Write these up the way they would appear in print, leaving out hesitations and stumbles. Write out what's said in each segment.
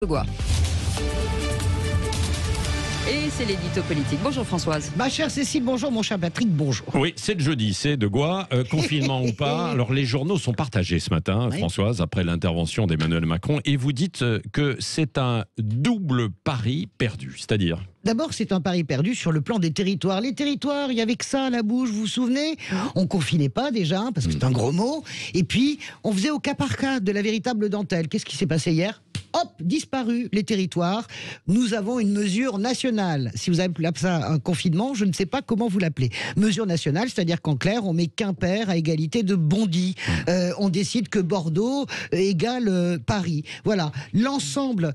Gouin. Et c'est l'édito politique. Bonjour Françoise. Ma chère Cécile, bonjour. Mon cher Patrick, bonjour. Oui, c'est le jeudi, c'est de Gouin, confinement ou pas. Alors les journaux sont partagés ce matin, Oui. Françoise, après l'intervention d'Emmanuel Macron, et vous dites que c'est un double pari perdu, c'est-à-dire... D'abord, c'est un pari perdu sur le plan des territoires. Les territoires, il n'y avait que ça à la bouche, vous vous souvenez? On confinait pas déjà, parce que c'est un gros mot. Et puis, on faisait au cas par cas de la véritable dentelle. Qu'est-ce qui s'est passé hier? Hop, disparu les territoires. Nous avons une mesure nationale. Si vous appelez ça un confinement, je ne sais pas comment vous l'appelez. Mesure nationale, c'est-à-dire qu'en clair, on met Quimper à égalité de Bondy. On décide que Bordeaux égale Paris. Voilà, l'ensemble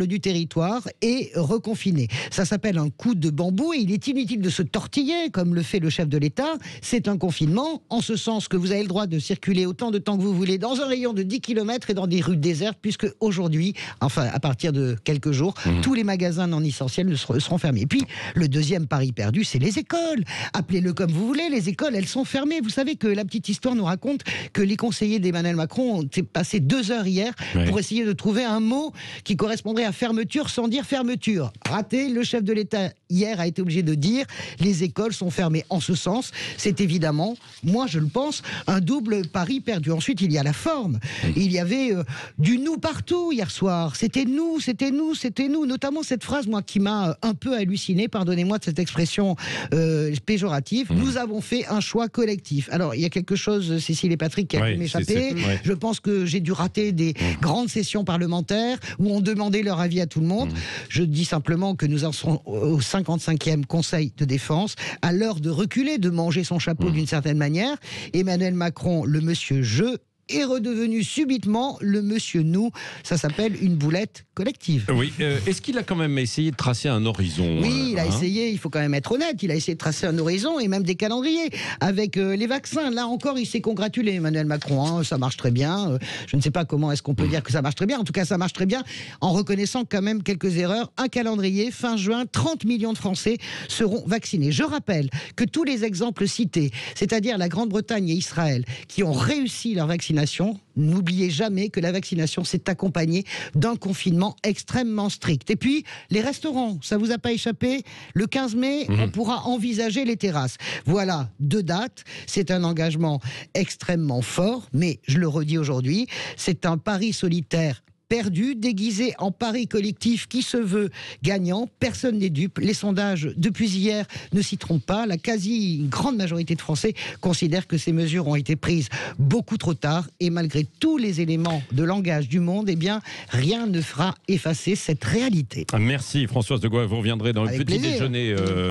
du territoire est reconfiné. Ça s'appelle un coup de bambou et il est inutile de se tortiller comme le fait le chef de l'État. C'est un confinement en ce sens que vous avez le droit de circuler autant de temps que vous voulez dans un rayon de 10 km et dans des rues désertes, puisque aujourd'hui, enfin à partir de quelques jours, tous les magasins non essentiels seront fermés. Et puis le deuxième pari perdu, c'est les écoles. Appelez-le comme vous voulez, les écoles, elles sont fermées. Vous savez que la petite histoire nous raconte que les conseillers d'Emmanuel Macron ont passé 2 heures hier pour essayer de trouver un mot qui correspondrait à fermeture sans dire fermeture. Raté, le chef de l'État hier a été obligé de dire les écoles sont fermées. En ce sens, c'est évidemment, moi je le pense, un double pari perdu. Ensuite, il y a la forme. Il y avait du nous partout hier soir. C'était nous, c'était nous, c'était nous. Notamment cette phrase, moi, qui m'a un peu halluciné, pardonnez-moi de cette expression péjorative. Nous avons fait un choix collectif. Alors, il y a quelque chose, Cécile et Patrick, qui a pu m'échapper. Je pense que j'ai dû rater des grandes sessions parlementaires où on demandait leur avis à tout le monde. Je dis simplement que nous en serons au 55e Conseil de défense, à l'heure de reculer, de manger son chapeau d'une certaine manière. Emmanuel Macron, le monsieur je, est redevenu subitement le monsieur nous. Ça s'appelle une boulette collective. Oui, est-ce qu'il a quand même essayé de tracer un horizon? Oui, il a essayé, il faut quand même être honnête, il a essayé de tracer un horizon et même des calendriers. Avec les vaccins, là encore, il s'est congratulé, Emmanuel Macron, ça marche très bien. Je ne sais pas comment est-ce qu'on peut dire que ça marche très bien. En tout cas, ça marche très bien en reconnaissant quand même quelques erreurs. Un calendrier, fin juin, 30 millions de Français seront vaccinés. Je rappelle que tous les exemples cités, c'est-à-dire la Grande-Bretagne et Israël, qui ont réussi leur vaccination, n'oubliez jamais que la vaccination s'est accompagnée d'un confinement extrêmement strict. Et puis, les restaurants, ça vous a pas échappé? Le 15 mai, on pourra envisager les terrasses. Voilà, 2 dates. C'est un engagement extrêmement fort, mais je le redis aujourd'hui, c'est un pari solitaire perdu, déguisé en pari collectif qui se veut gagnant. Personne n'est dupe. Les sondages, depuis hier, ne s'y trompent pas. La grande majorité de Français considèrent que ces mesures ont été prises beaucoup trop tard. Et malgré tous les éléments de langage du monde, eh bien, rien ne fera effacer cette réalité. Merci Françoise de Gouin, vous reviendrez dans le Avec petit plaisir. déjeuner.